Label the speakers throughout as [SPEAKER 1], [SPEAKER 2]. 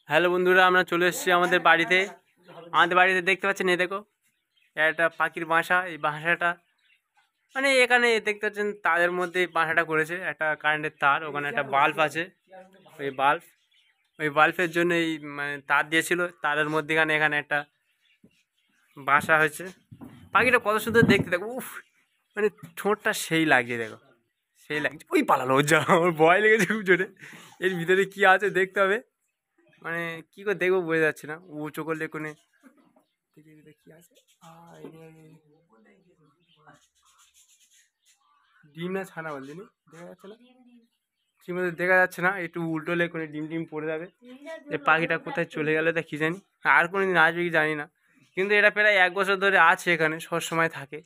[SPEAKER 1] Hello বন্ধুরা, আমরা চলে এসেছি আমাদের বাড়িতে। দেখতে পাচ্ছেন, এই দেখো, একটা পাখির বাসা। এই বাসাটা মানে এখানে দেখতে পাচ্ছেন তারের মধ্যে এই বাসাটা করেছে। একটা কারেন্টের তার, ওখানে একটা বাল্ব আছে। ওই বাল্ব ওই বাল্বের জন্য এই মানে তার দিয়েছিল, তারের মধ্যেখানে এখানে একটা বাসা হয়েছে। পাখিটা কত সুন্দর দেখতে, দেখো। উফ, মানে ঠোঁটটা সেই লাগছে, দেখো, সেই লাগছে। ওই পালালো, যা, আমার ভয় লেগেছে খুব জোরে। এর ভিতরে কি আছে দেখতে হবে, মানে কি করে দেখবো বোঝা যাচ্ছে না। উঁচু করলে কোনে কি আছে, ডিম না ছানা বলছি, দেখা যাচ্ছে না ঠিক মতো, দেখা যাচ্ছে না। একটু উল্টোলে কোনো ডিম টিম পড়ে যাবে। এই পাখিটা কোথায় চলে গেলে তা কি জানি, আর কোনো দিন আসবে কি জানি না। কিন্তু এটা প্রায় 1 বছর ধরে আছে এখানে, সবসময় থাকে।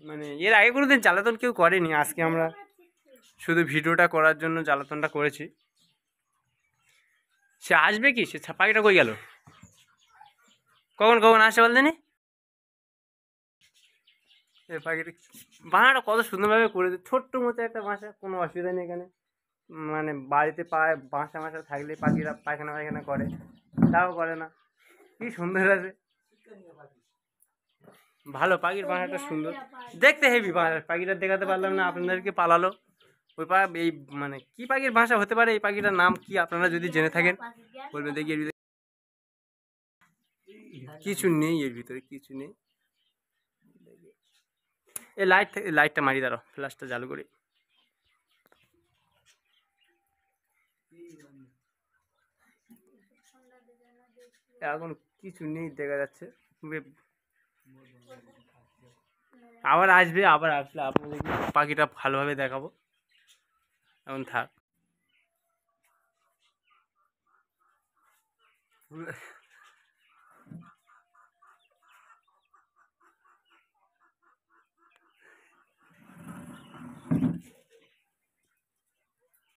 [SPEAKER 1] মানে এর আগে কোনো দিন জ্বালাতন কেউ করেনি, আজকে আমরা শুধু ভিডিওটা করার জন্য জ্বালাতনটা করেছি। সে আসবে কি, সে পাখিটা কই গেল, কখন কখন আসে বলতেনি। এই পাখিটা বাসাটা কত সুন্দরভাবে করেছে, ছোট্ট মতো একটা বাসা, কোনো অসুবিধা নেই এখানে। মানে বাড়িতে পায় বাসা মাসা থাকলে পাখিরা পায়খানা পায়খানা করে, তাও করে না। কি সুন্দর আছে, ভালো। পাখির বাসাটা সুন্দর দেখতে, হেভি। পাখিটা দেখাতে পারলাম না আপনাদেরকে, পালালো। ওই এই মানে কি পাখির বাসা হতে পারে, এই পাখিটার নাম কি আপনারা যদি জেনে থাকেন বলবেন। দেখি এর ভিতরে কিছু নেই, এর ভিতরে কিছু নেই। এই লাইটটা মারি, দাঁড়াও, ফ্ল্যাশটা চালু করি। এখন কিছু নেই দেখা যাচ্ছে। আবার আসবে, আবার আসলে আপনাদেরকে পাখিটা ভালোভাবে দেখাবো। এখন থাক।